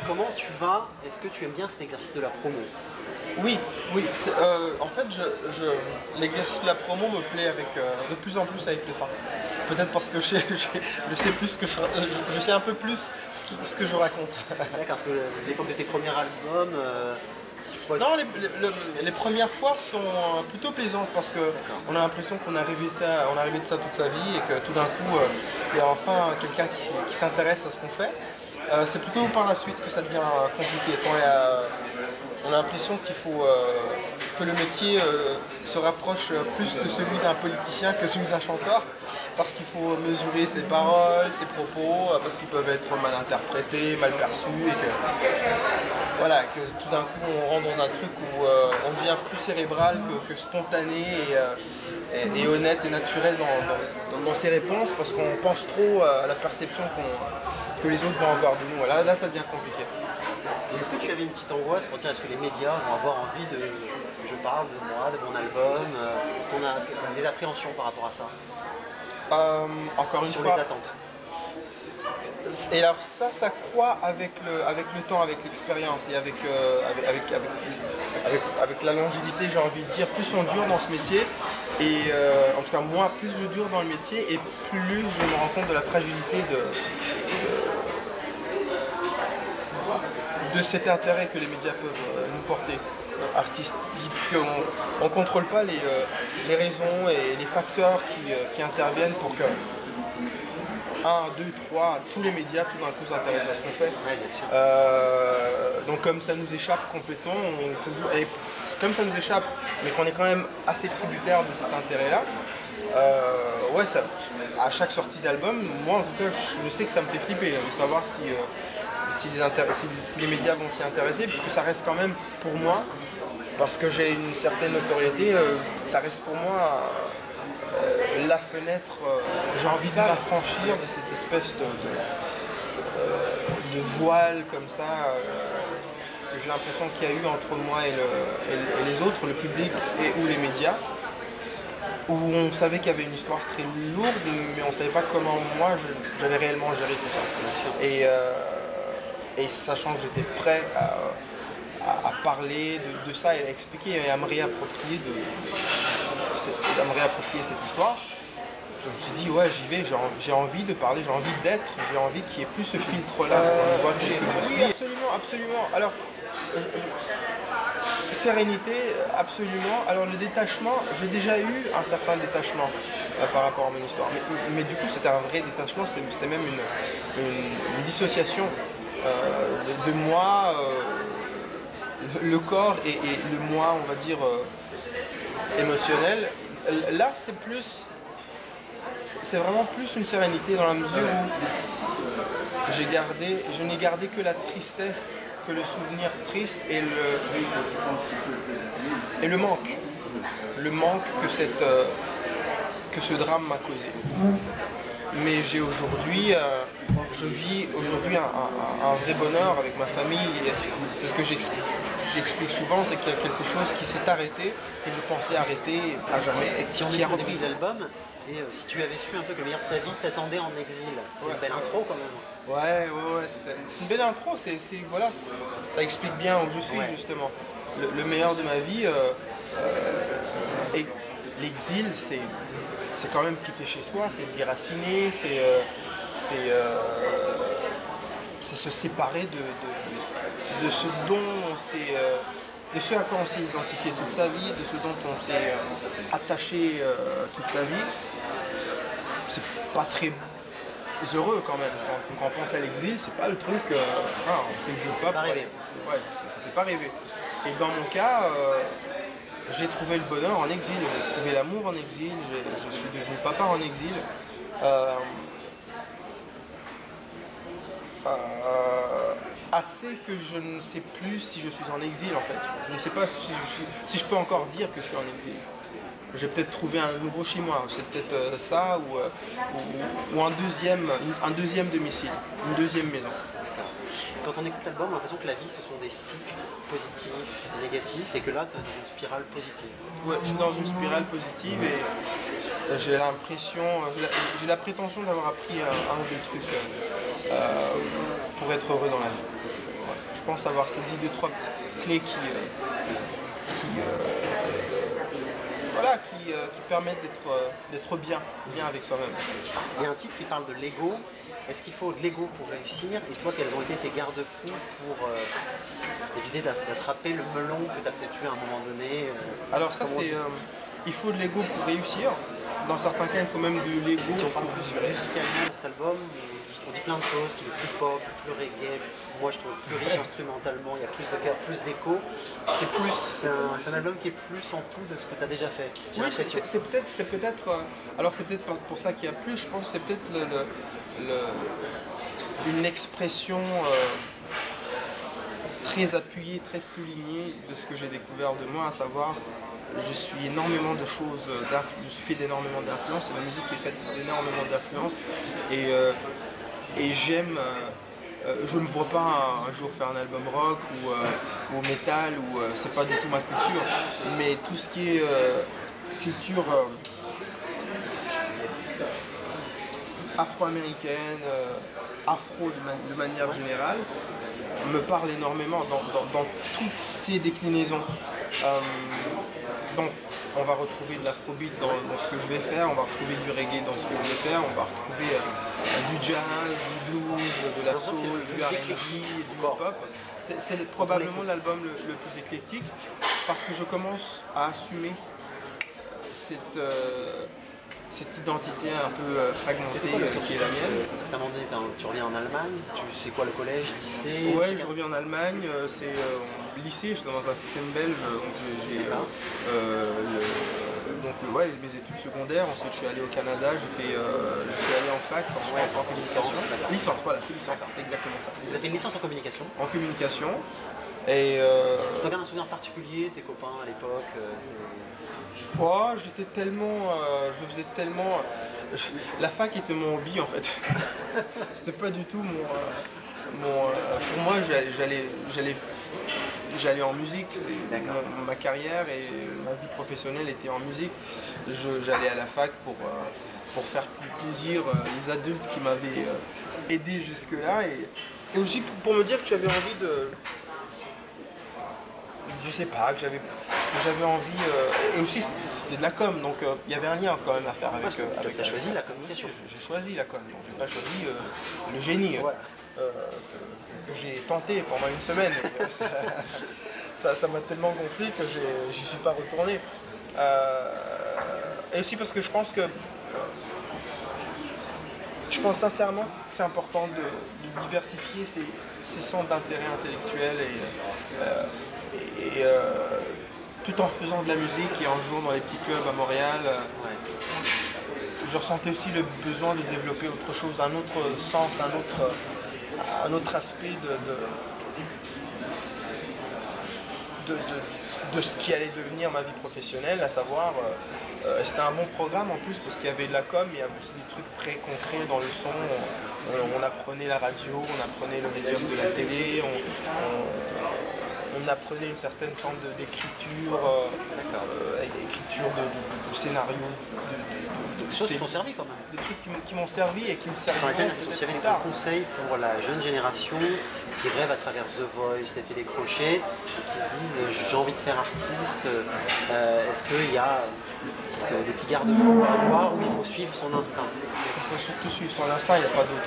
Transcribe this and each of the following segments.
Comment tu vas? Est-ce que tu aimes bien cet exercice de la promo? Oui, oui. En fait, l'exercice de la promo me plaît de plus en plus avec le temps. Peut-être parce que je sais plus que je sais un peu plus ce que je raconte. D'accord, parce que l'époque de tes premiers albums, Non, les premières fois sont plutôt plaisantes parce que on a l'impression qu'on on est arrivé de ça toute sa vie et que tout d'un coup, il y a enfin quelqu'un qui s'intéresse à ce qu'on fait. C'est plutôt par la suite que ça devient compliqué. On a l'impression que le métier se rapproche plus de celui d'un politicien que celui d'un chanteur, parce qu'il faut mesurer ses paroles, ses propos, parce qu'ils peuvent être mal interprétés, mal perçus, et que, voilà, que tout d'un coup on rentre dans un truc où on devient plus cérébral que spontané et honnête et naturel dans ses réponses, parce qu'on pense trop à la perception que les autres vont avoir de nous. Là, ça devient compliqué. est-ce que tu avais une petite angoisse pour dire est-ce que les médias vont avoir envie que je parle de moi, de mon album? Est-ce qu'on a des appréhensions par rapport à ça? Encore une Sur fois, les attentes. et alors ça croît avec le temps, avec l'expérience et avec la longévité, j'ai envie de dire. Plus on dure dans ce métier, et en tout cas moi, plus je dure dans le métier, et plus je me rends compte de la fragilité de cet intérêt que les médias peuvent nous porter, artistes, puisqu'on ne contrôle pas les raisons et les facteurs qui interviennent pour que 1, 2, 3, tous les médias tout d'un coup s'intéressent à ce qu'on fait. Ouais, bien sûr. Donc comme ça nous échappe complètement, et comme ça nous échappe, mais qu'on est quand même assez tributaire de cet intérêt-là, ouais, à chaque sortie d'album, moi en tout cas, je sais que ça me fait flipper de savoir si les médias vont s'y intéresser, puisque ça reste quand même pour moi, parce que j'ai une certaine notoriété, ça reste pour moi la fenêtre. J'ai envie de m'affranchir de cette espèce de voile comme ça, que j'ai l'impression qu'il y a eu entre moi et les autres, le public ou les médias, où on savait qu'il y avait une histoire très lourde, mais on ne savait pas comment moi j'allais réellement gérer tout ça. Et sachant que j'étais prêt à parler de ça et à expliquer et à me réapproprier cette histoire, je me suis dit ouais, j'y vais, j'ai envie de parler, j'ai envie d'être, j'ai envie qu'il n'y ait plus ce filtre-là dans le que je suis. Oui, absolument, absolument. Alors, sérénité, absolument. Alors le détachement, j'ai déjà eu un certain détachement par rapport à mon histoire. Mais du coup, c'était un vrai détachement, c'était même une dissociation de moi, le corps et le moi, on va dire, émotionnel. Là, c'est vraiment plus une sérénité dans la mesure où je n'ai gardé que la tristesse, que le souvenir triste et le manque. Le manque que ce drame m'a causé. Mais je vis aujourd'hui un vrai bonheur avec ma famille, et c'est ce que j'explique souvent, c'est qu'il y a quelque chose qui s'est arrêté, que je pensais arrêter à jamais, et Si on qui est a au début repris. de l'album, c'est si tu avais su un peu que le meilleur de ta vie t'attendait en exil. C'est une belle intro quand même. Ouais, c'est une belle intro, voilà, ça explique bien où je suis, Ouais. justement. Le meilleur de ma vie, et l'exil, c'est quand même quitter chez soi, c'est se déraciner, c'est se séparer de ce dont de ce à quoi on s'est identifié toute sa vie, de ce dont on s'est attaché toute sa vie. C'est pas très heureux quand même. Quand on pense à l'exil, c'est pas le truc. On s'exile pas. Pas rêver. Ouais, ça fait pas rêver. Et dans mon cas, j'ai trouvé le bonheur en exil, j'ai trouvé l'amour en exil, je suis devenu papa en exil. Assez que je ne sais plus si je suis en exil en fait. Je ne sais pas si je peux encore dire que je suis en exil. J'ai peut-être trouvé un nouveau chez moi, c'est peut-être ça ou un deuxième domicile, une deuxième maison. Quand on écoute l'album, on a l'impression que la vie, ce sont des cycles positifs, négatifs, et que là, tu es dans une spirale positive. Ouais, je suis dans une spirale positive et j'ai l'impression, j'ai la prétention d'avoir appris un ou deux trucs pour être heureux dans la vie. pense avoir saisi 2-3 petites clés qui permettent d'être bien avec soi-même. Il y a un titre qui parle de l'ego. Est-ce qu'il faut de l'ego pour réussir? Et toi, quels ont été tes garde-fous pour éviter d'attraper le melon que tu as peut-être eu à un moment donné? Alors ça, il faut de l'ego pour réussir. Dans certains cas, il faut même de l'ego. Si on parle plus musicalement de cet album, on dit plein de choses, qu'il est plus pop, plus reggae. Moi, je trouve plus riche instrumentalement, il y a plus de cœur, plus d'écho. C'est un album qui est plus en tout de ce que tu as déjà fait. Oui, c'est peut-être. Alors, c'est peut-être pour ça qu'il y a plus. Je pense que c'est peut-être une expression très appuyée, très soulignée de ce que j'ai découvert de moi, à savoir. Je suis énormément de choses, je suis fait d'énormément d'influences, la musique est faite d'énormément d'influences et j'aime, je ne me vois pas un jour faire un album rock ou métal, c'est pas du tout ma culture, mais tout ce qui est culture afro-américaine, afro de manière générale, me parle énormément dans toutes ces déclinaisons. Donc on va retrouver de l'afrobeat dans ce que je vais faire, on va retrouver du reggae dans ce que je vais faire, on va retrouver du jazz, du blues, de la soul, du R&B, du hip-hop. C'est probablement l'album le plus éclectique parce que je commence à assumer cette identité un peu fragmentée qui est la mienne. Parce que tu as demandé, tu reviens en Allemagne, c'est quoi le collège, lycée? Ouais, je reviens en Allemagne, c'est lycée, je suis dans un système belge, donc mes études secondaires, ensuite je suis allé au Canada, je suis allé en fac, je suis en communication. Licence, voilà, c'est licence, c'est exactement ça. Tu as fait une licence en communication? En communication. Et tu te gardes un souvenir particulier, tes copains à l'époque? J'étais tellement, je faisais tellement, la fac était mon hobby en fait. C'était pas du tout pour moi j'allais en musique, ma carrière et ma vie professionnelle était en musique. J'allais à la fac pour faire plaisir les adultes qui m'avaient aidé jusque là et aussi pour me dire que j'avais envie de, je sais pas, que j'avais envie, et aussi c'était de la com, donc il y avait un lien quand même à faire avec. Tu as choisi la communication. J'ai choisi la com, donc j'ai pas choisi le génie que j'ai tenté pendant une semaine. Ça m'a tellement gonflé que j'y suis pas retourné. Et aussi parce que je pense sincèrement que c'est important de diversifier ses centres d'intérêt intellectuel et tout en faisant de la musique et en jouant dans les petits clubs à Montréal, je ressentais aussi le besoin de développer autre chose, un autre sens, un autre aspect de ce qui allait devenir ma vie professionnelle, à savoir, c'était un bon programme en plus parce qu'il y avait de la com, il y avait aussi des trucs très concrets dans le son, on apprenait la radio, on apprenait le médium de la télé, on apprenait une certaine forme d'écriture, écriture de scénario, des choses qui t'ont servi quand même. Des trucs qui m'ont servi et qui me serviront peut-être plus tard. Un conseil pour la jeune génération qui rêve à travers The Voice, les télécrochets, qui se disent j'ai envie de faire artiste, est-ce qu'il y a des petits garde-fous à avoir ou il faut suivre son instinct? Il faut surtout suivre son instinct, il n'y a pas d'autre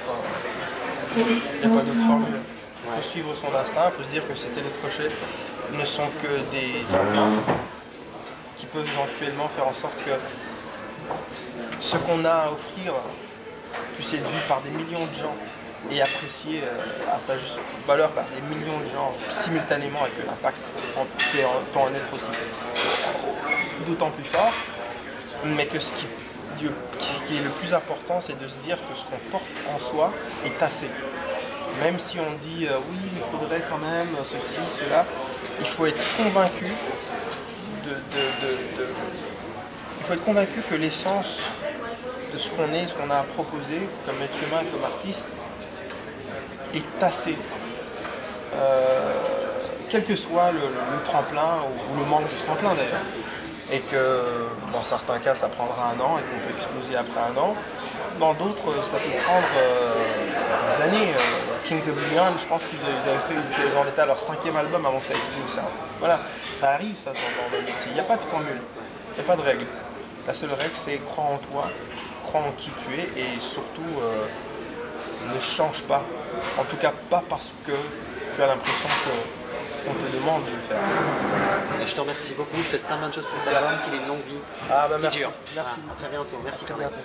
formule. Il faut suivre son instinct, il faut se dire que ces télécrochets ne sont que des tremplins qui peuvent éventuellement faire en sorte que ce qu'on a à offrir puisse être vu par des millions de gens et apprécié à sa juste valeur par des millions de gens simultanément et que l'impact peut en être aussi d'autant plus fort, mais que ce qui est le plus important, c'est de se dire que ce qu'on porte en soi est assez. Même si on dit oui, il faudrait quand même ceci, cela, il faut être convaincu il faut être convaincu que l'essence de ce qu'on est, ce qu'on a à proposer comme être humain, comme artiste, est assez. Quel que soit le tremplin ou le manque du tremplin d'ailleurs. Et que dans certains cas ça prendra un an et qu'on peut exploser après un an. Dans d'autres ça peut prendre des années, Kings of Leon, je pense qu'ils en étaient à leur 5e album avant que ça explose. Ça. Voilà, ça arrive ça dans le métier. Il n'y a pas de formule, il n'y a pas de règle. La seule règle, c'est crois en toi, crois en qui tu es et surtout ne change pas. En tout cas, pas parce que tu as l'impression qu'on te demande de le faire. Et je te remercie beaucoup, je souhaite plein de choses pour cet album, qu'il ait une longue vie. Ah bah qui merci. dure. Merci. À très bientôt. Merci. À très bientôt.